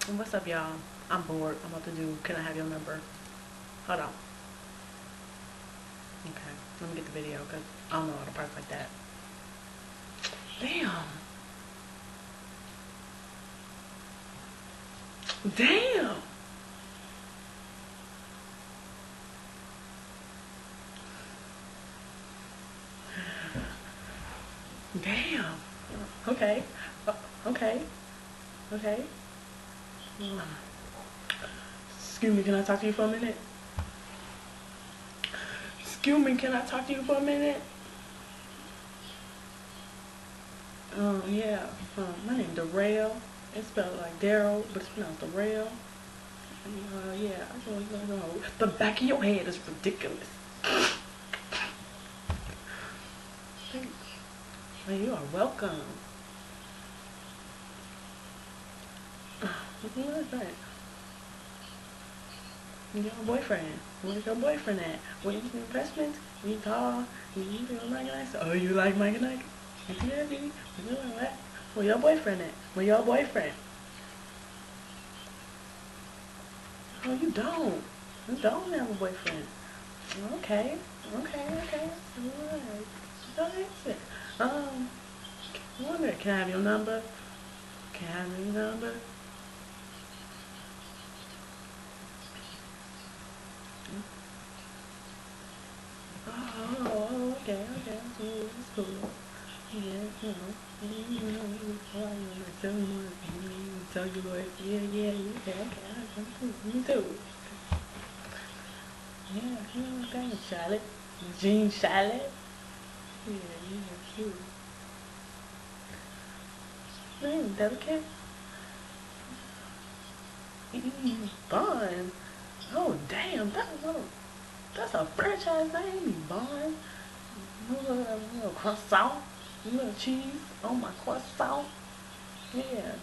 What's up, y'all? I'm bored. I'm about to do Can I Have Your Number? Hold on. Okay, let me get the video because I don't know all the parts like that. Damn. Damn. Damn. Okay. Okay. Okay. Excuse me, can I talk to you for a minute? Excuse me, can I talk to you for a minute? Yeah. My name Darrell. It's spelled like Daryl, but it's pronounced Darrell. Yeah, I just want you to know the back of your head is ridiculous. Thanks. Well, you are welcome. What is that? Your boyfriend. Where's your boyfriend at? Where's your investments? You tall? You like Mike and Ike? Oh, you like Mike and Ike? Yeah, baby. You doing what? Where your boyfriend at? Where your boyfriend? Oh, you don't. You don't have a boyfriend. Okay. Okay. Alright. So that's it. I wonder, can I have your number? Can I have your number? Okay. It's cool. Yeah, tell you what, yeah, okay, me too. Yeah, thanks, Charlotte. Jean Charlotte. Yeah, cute. Name, delicate. Bond. Oh, damn, that's a franchise name, Bond. Little croissant, little cheese on my croissant. Yeah.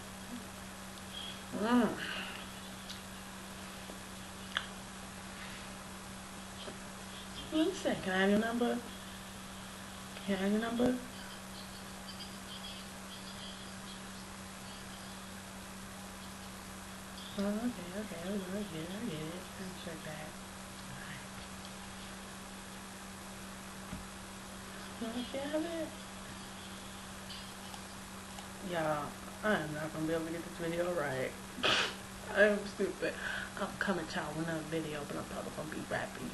Mm. What you say? Can I have your number? Can I have your number? Oh, okay. I get it. Let check that. Can I have it? Y'all, I am not gonna be able to get this video right. I am stupid. I'm coming to y'all with another video, but I'm probably gonna be rapping,